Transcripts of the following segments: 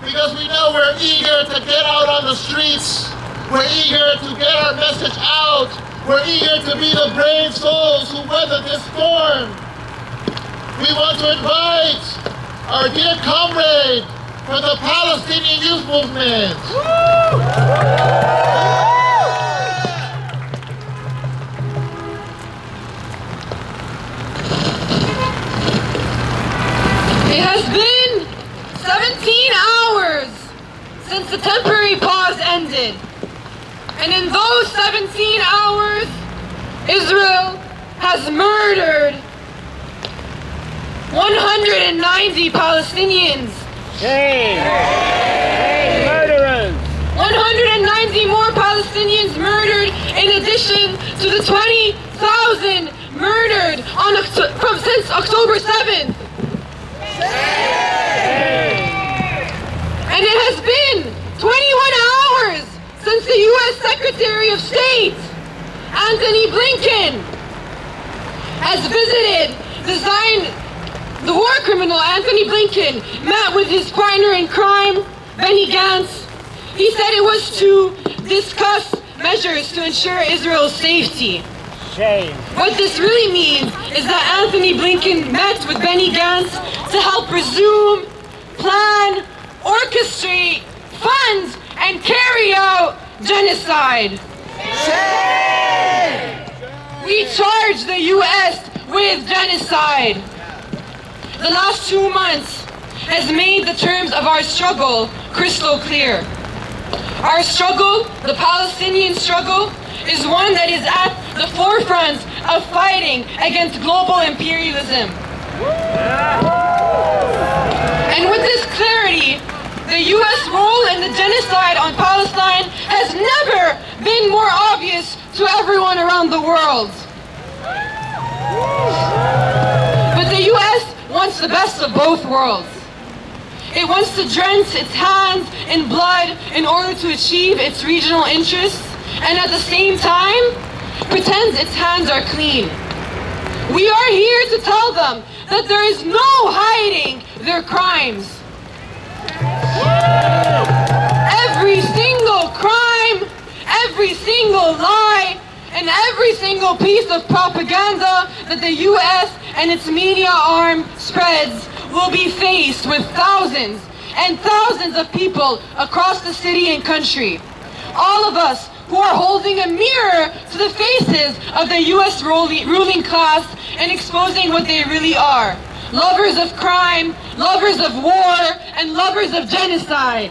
because we know we're eager to get out on the streets. We're eager to get our message out. We're eager to be the brave souls who weather this storm. We want to invite our dear comrade from the Palestinian Youth Movement. It has been 17 hours since the temporary pause ended. And in those 17 hours, Israel has murdered 190 Palestinians. Shame! Shame, murderers! 190 more Palestinians murdered in addition to the 20,000 murdered since October 7th. And it has been 21 hours since the U.S. Secretary of State, Anthony Blinken, has visited the war criminal Anthony Blinken met with his partner in crime, Benny Gantz. He said it was to discuss measures to ensure Israel's safety. Shame. What this really means is that Anthony Blinken met with Benny Gantz to help resume, plan, orchestrate, fund, and carry out genocide. Shame! We charge the U.S. with genocide. The last 2 months has made the terms of our struggle crystal clear. Our struggle, the Palestinian struggle, is one that is at the forefront of fighting against global imperialism. And with this clarity, the U.S. role in the genocide on Palestine has never been more obvious to everyone around the world. But the U.S. wants the best of both worlds. It wants to drench its hands in blood in order to achieve its regional interests, and at the same time, pretends its hands are clean. We are here to tell them that there is no hiding their crimes. Every single crime, every single lie, and every single piece of propaganda that the U.S. and its media arm spreads will be faced with thousands and thousands of people across the city and country. All of us who are holding a mirror to the faces of the U.S. ruling class and exposing what they really are. Lovers of crime, lovers of war, and lovers of genocide.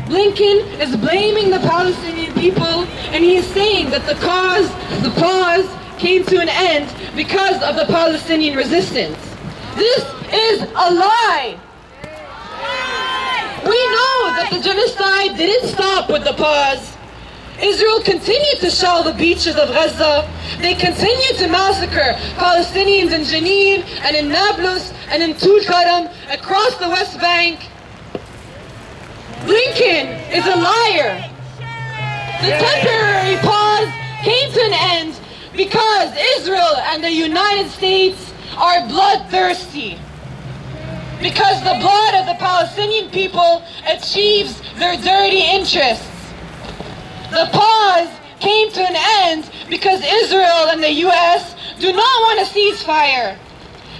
Blinken is blaming the Palestinian people, and he is saying that the pause came to an end because of the Palestinian resistance. This is a lie. We know that the genocide didn't stop with the pause. Israel continued to shell the beaches of Gaza. They continued to massacre Palestinians in Jenin and in Nablus and in Tulkarm across the West Bank. Blinken is a liar. The temporary pause came to an end because Israel and the United States are bloodthirsty. Because the blood of the Palestinian people achieves their dirty interests. The pause came to an end because Israel and the U.S. do not want a ceasefire.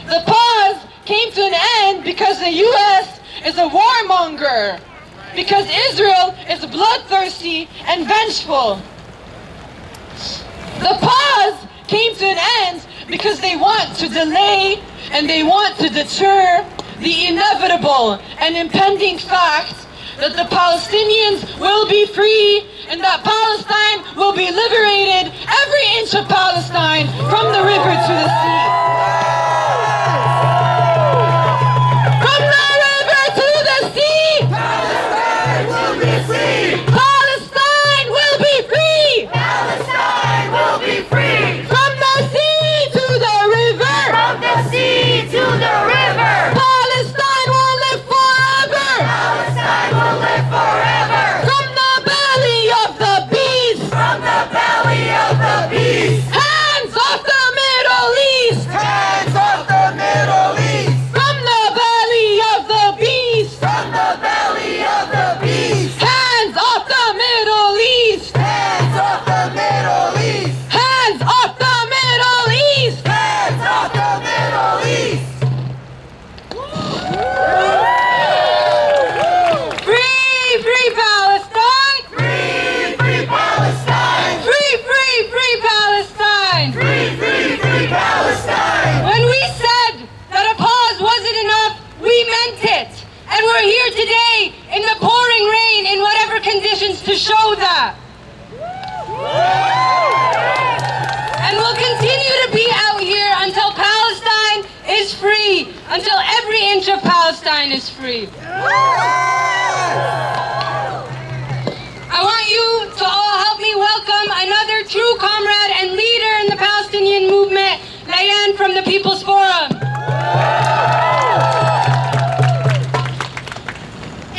The pause came to an end because the U.S. is a warmonger. Because Israel is bloodthirsty and vengeful. The pause came to an end because they want to delay and they want to deter the inevitable and impending fact that the Palestinians will be free and that Palestine will be liberated, every inch of Palestine, from the river to the sea. From the river to the sea! Palestine will be free! Palestine will be free! Palestine will be free! From the sea to the river! From the sea to the river! Palestine will live forever! Palestine will live forever! From the belly of the beast! From the belly of the beast! Hands off the Middle Palestine is free. I want you to all help me welcome another true comrade and leader in the Palestinian movement, Layan from the People's Forum.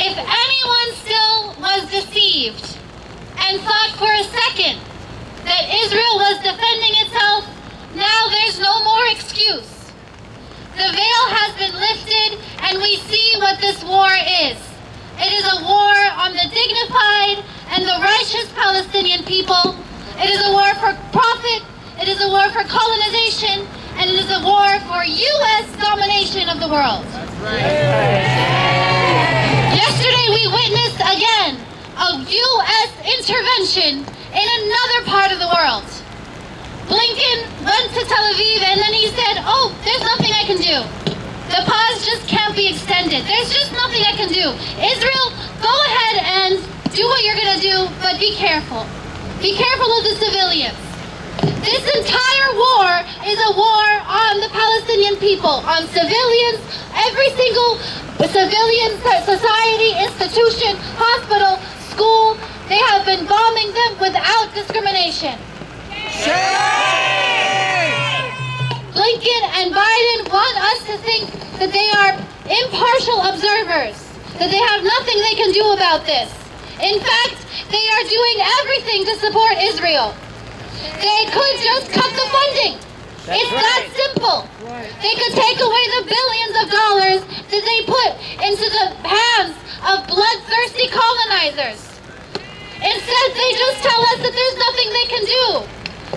If anyone still was deceived and thought for a second that Israel was defending itself, now there's no more excuse. The veil has been lifted and we see what this war is. It is a war on the dignified and the righteous Palestinian people. It is a war for profit, it is a war for colonization, and it is a war for U.S. domination of the world. Yesterday we witnessed again a U.S. intervention in another part of the world. Blinken went to Tel Aviv and then he said, oh, there's nothing I can do. The pause just can't be extended. There's just nothing I can do. Israel, go ahead and do what you're going to do, but be careful. Be careful of the civilians. This entire war is a war on the Palestinian people, on civilians, every single civilian society, institution, hospital, school. They have been bombing them without discrimination. Blinken and Biden want us to think that they are impartial observers, that they have nothing they can do about this. In fact, they are doing everything to support Israel. They could just cut the funding. It's that simple. They could take away the billions of dollars that they put into the hands of bloodthirsty colonizers. Instead, they just tell us that there's nothing they can do,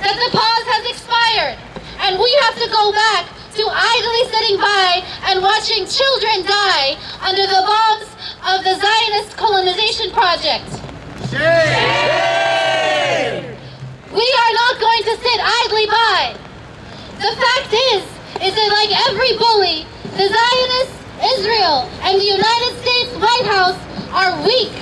that the pause has expired, and we have to go back to idly sitting by and watching children die under the bombs of the Zionist colonization project. We are not going to sit idly by. The fact is that like every bully, the Zionists, Israel, and the United States White House are weak.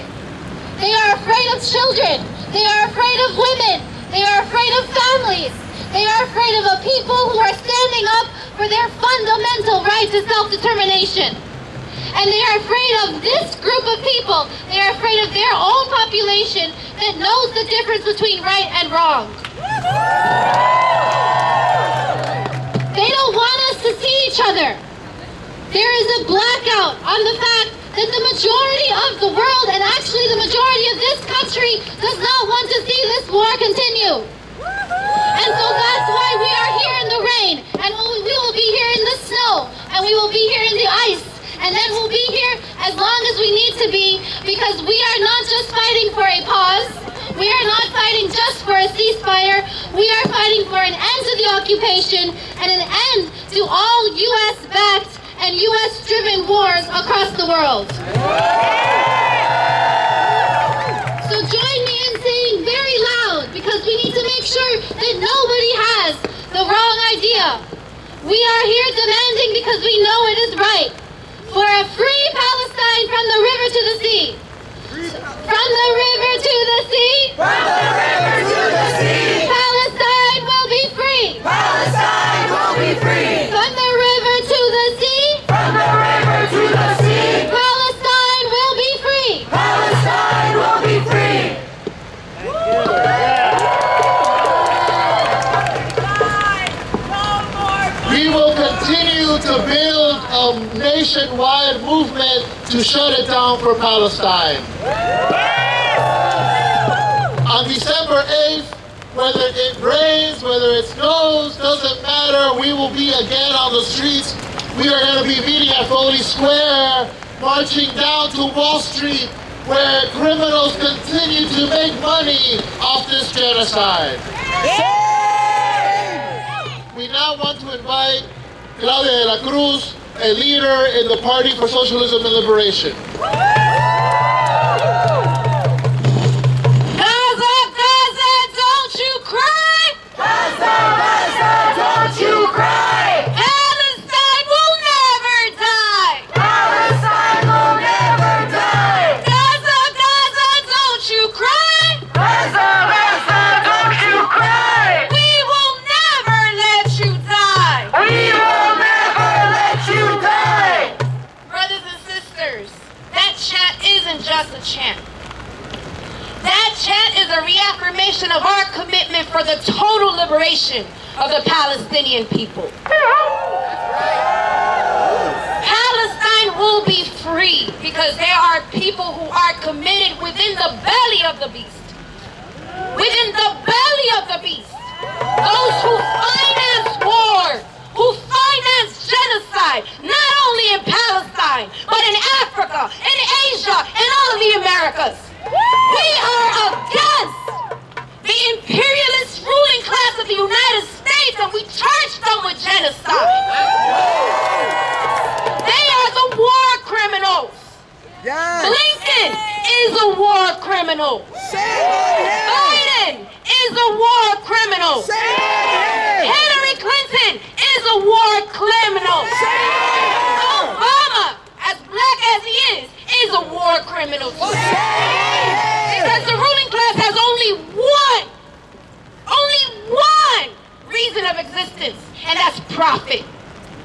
They are afraid of children. They are afraid of women. They are afraid of families. They are afraid of a people who are standing up for their fundamental right to self-determination. And they are afraid of this group of people. They are afraid of their own population that knows the difference between right and wrong. They don't want us to see each other. There is a blackout on the fact that the majority of the world, and actually the majority of this country, does not want to see this war continue. And so that's why we are here in the rain, and we will be here in the snow, and we will be here in the ice, and then we'll be here as long as we need to be, because we are not just fighting for a pause, we are not fighting just for a ceasefire, we are fighting for an end to the occupation and an end to all U.S.-backed and U.S.-driven wars across the world. So join me in saying very loud, because we need to make sure that nobody has the wrong idea. We are here demanding, because we know it is right, for a free Palestine from the river to the sea. From the river to the sea. From the river to the sea. Palestine will be free. Palestine will be free. From the river to the sea. From the river to the sea. Palestine will be free. Palestine will be free. We will continue to build a nationwide movement to shut it down for Palestine. On December 8th, whether it rains, whether it snows, doesn't matter, we will be again on the streets. We are going to be meeting at Foley Square, marching down to Wall Street, where criminals continue to make money off this genocide. We now want to invite Claudia de la Cruz, a leader in the Party for Socialism and Liberation. Gaza, Gaza, don't you cry! Gaza, Gaza, don't you cry! Palestine will never die! Palestine will never die! Gaza, Gaza, don't you cry! Gaza, Gaza, don't you cry! We will never let you die! We will never let you die! Brothers and reaffirmation of our commitment for the total liberation of the Palestinian people. Palestine will be free because there are people who are committed within the belly of the beast. Within the belly of the beast. Those who finance war, who finance genocide, not only in Palestine, but in Africa, in Asia, and all of the Americas. We are against the imperialist ruling class of the United States, and we charge them with genocide. They are the war criminals. Yes. Blinken is a war criminal. Biden is a war criminal. Hillary Clinton is a war criminal. Obama, as black as he is a war criminal. Because the ruling class has only one reason of existence, and that's profit.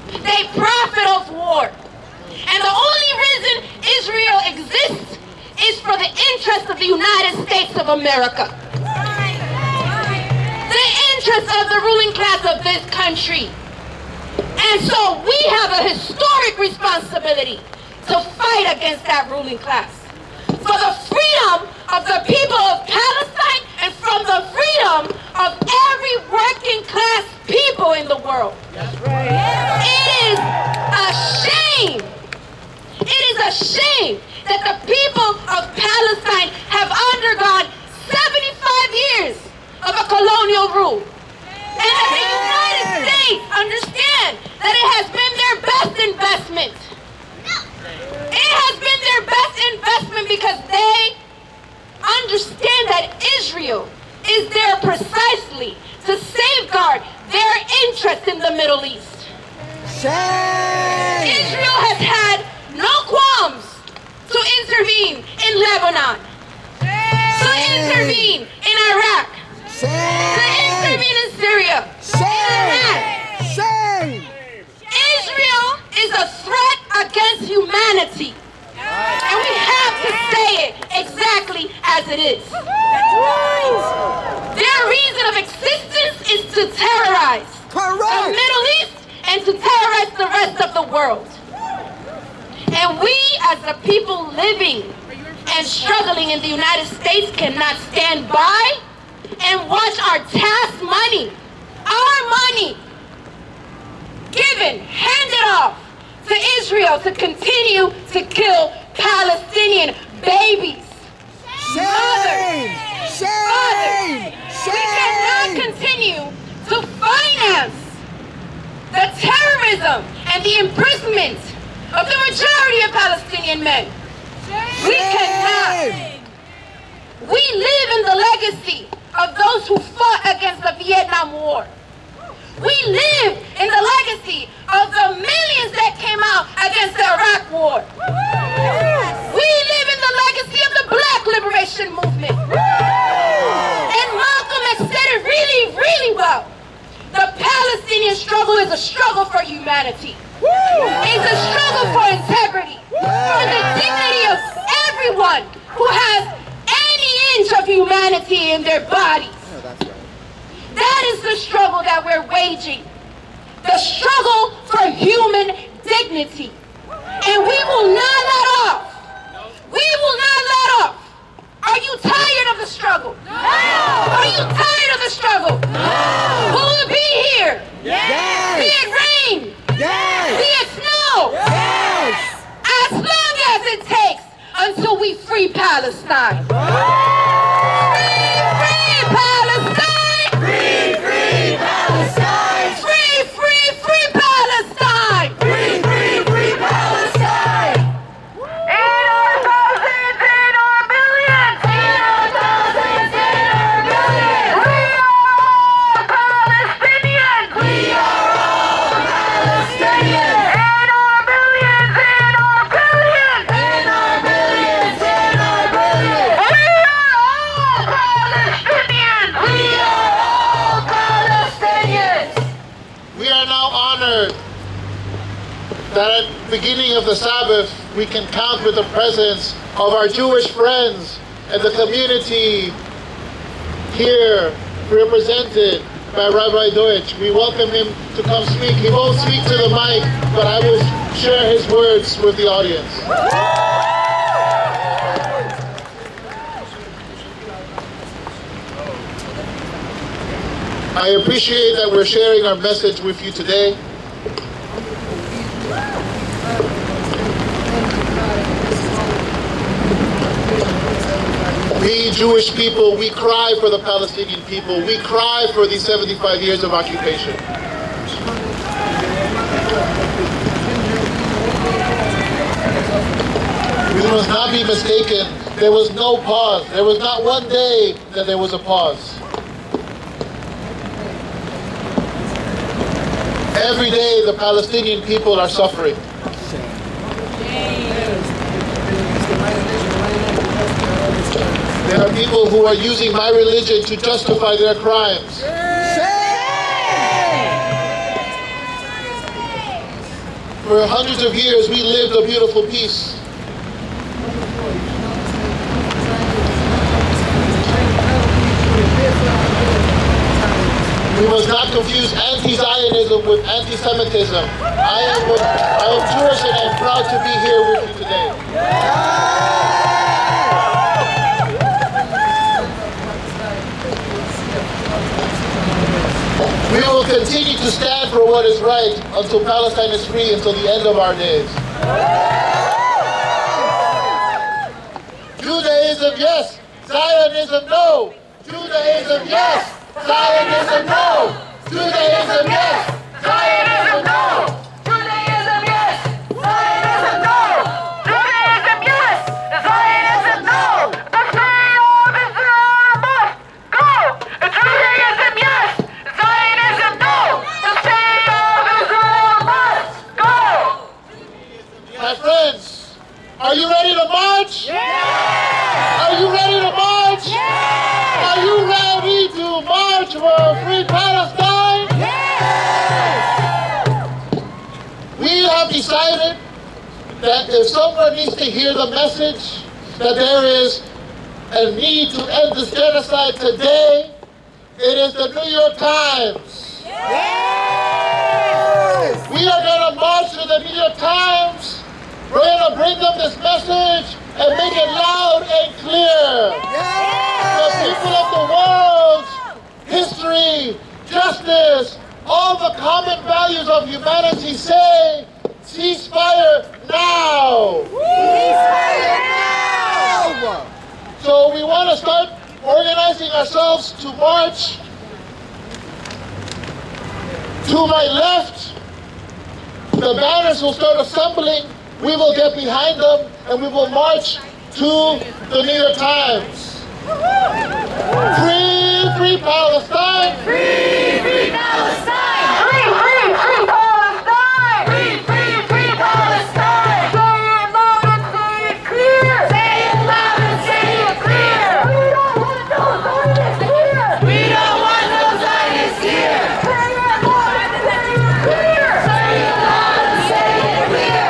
They profit off war. And the only reason Israel exists is for the interest of the United States of America. The interest of the ruling class of this country. And so we have a historic responsibility to fight against that ruling class. For the freedom of the people of Palestine and from the freedom of every working class people in the world. It is a shame. It is a shame that the people of Palestine have undergone 75 years of a colonial rule. And that the United States understand that it has been their best investment. It has been their best investment because they understand that Israel is there precisely to safeguard their interest in the Middle East. Israel has had no qualms to intervene in Lebanon, to intervene in Iraq, to intervene in Syria, in Iran. Israel is a threat against humanity. And we have to say it exactly as it is. Their reason of existence is to terrorize the Middle East and to terrorize the rest of the world. And we, as the people living and struggling in the United States, cannot stand by and watch our tax money, our money, given, handed off to Israel to continue to kill Palestinian babies, mothers, fathers. We cannot continue to finance the terrorism and the imprisonment of the majority of Palestinian men. We cannot. We live in the legacy of those who fought against the Vietnam War. We live in the legacy of the millions that came out against the Iraq War. We live in the legacy of the Black Liberation Movement. And Malcolm has said it really, really well. The Palestinian struggle is a struggle for humanity. It's a struggle for integrity, for the dignity of everyone who has any inch of humanity in their bodies. That is the struggle that we're waging. The struggle for human dignity. And we will not let off. We will not let off. Are you tired of the struggle? No. Are you tired of the struggle? No. Will it be here? Yes. Be it rain? Yes. Be it snow? Yes. As long as it takes until we free Palestine. Free, free Palestine! Free, free Palestine! Free, free, free Palestine! Free, free, free Palestine! In our thousands, in our millions! In our thousands, in our millions! We are all Palestinians! We are all Palestinians! In our millions, in our billions! In our millions, in our billions! We are all Palestinians! We are all Palestinians! We are now honored that at the beginning of the Sabbath, we can count with the presence of our Jewish friends and the community here represented by Rabbi Deutsch. We welcome him to come speak. He won't speak to the mic, but I will share his words with the audience. I appreciate that we're sharing our message with you today. We Jewish people, we cry for the Palestinian people. We cry for these 75 years of occupation. We must not be mistaken. There was no pause. There was not one day that there was a pause. Every day the Palestinian people are suffering. There are people who are using my religion to justify their crimes. For hundreds of years we lived a beautiful peace. We must not confuse anti-Zionism with anti-Semitism. I am Jewish and I'm proud to be here with you today. We will continue to stand for what is right until Palestine is free, until the end of our days. Judaism, yes. Zionism, no. Judaism, yes. Zionism, no! Judaism, yes! Zionism, no! Judaism, yes! Zionism, no! Judaism, yes! Zionism, no! The city of Israel must go! Judaism, yes! Zionism, no! The city of Israel must go! My friends, are you ready to march? Yeah! Are you ready to march? Yeah! Are you ready to march for a free Palestine? Yes! We have decided that if someone needs to hear the message that there is a need to end this genocide today, it is the New York Times. Yes! We are going to march to the New York Times. We're going to bring them this message and make it loud and clear. The people of the world, history, justice, all the common values of humanity say, ceasefire now! Ceasefire now! So we want to start organizing ourselves to march. To my left, the banners will start assembling. We will get behind them and we will march to the New York Times. Free, free Palestine! Free, free Palestine! Free, free, free Palestine! Free, free, free Palestine! Say it loud and say it clear! Say it loud and say it clear! We don't want no Zionists here! We don't want no Zionists here! Say it loud and say it clear! Say it loud and say it clear!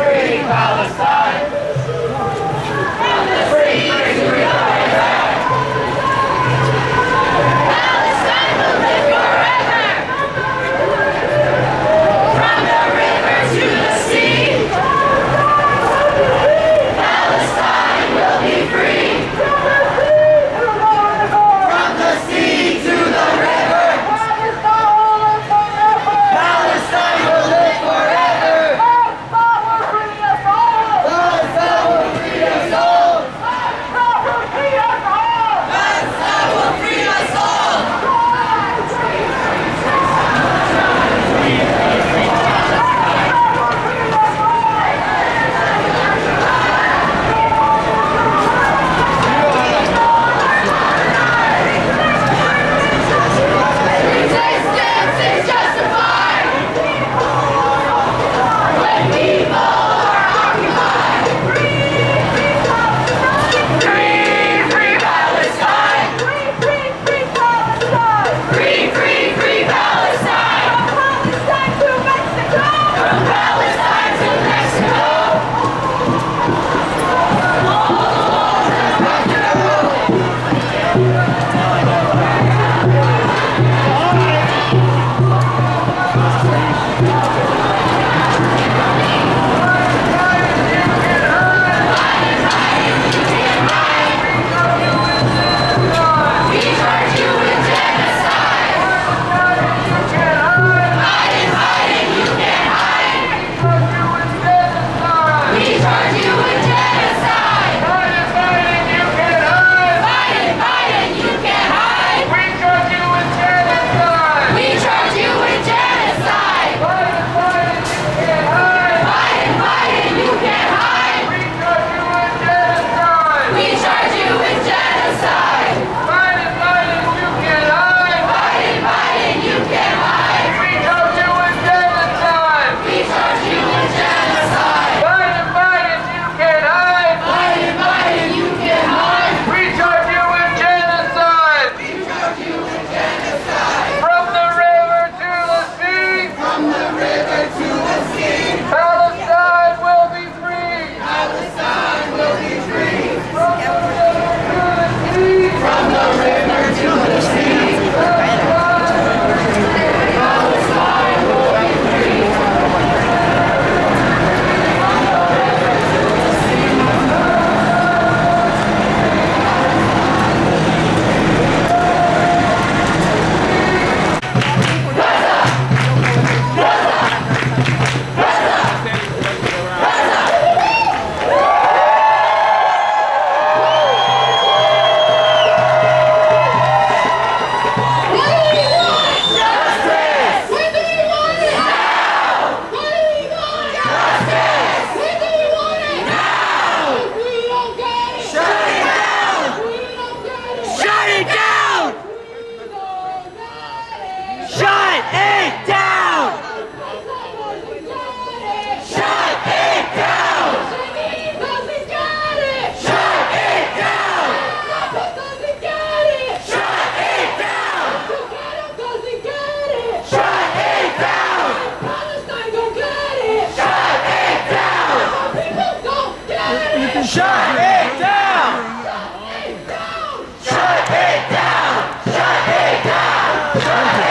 Free Palestine! Free Shut it down! Shut it down! Shut it down! Shut it down! Shut it down! Shut it down! Palestine don't get it! Shut it down! People don't get it! Shut it down! Shut it down! Shut it down! Shut it down! Shut it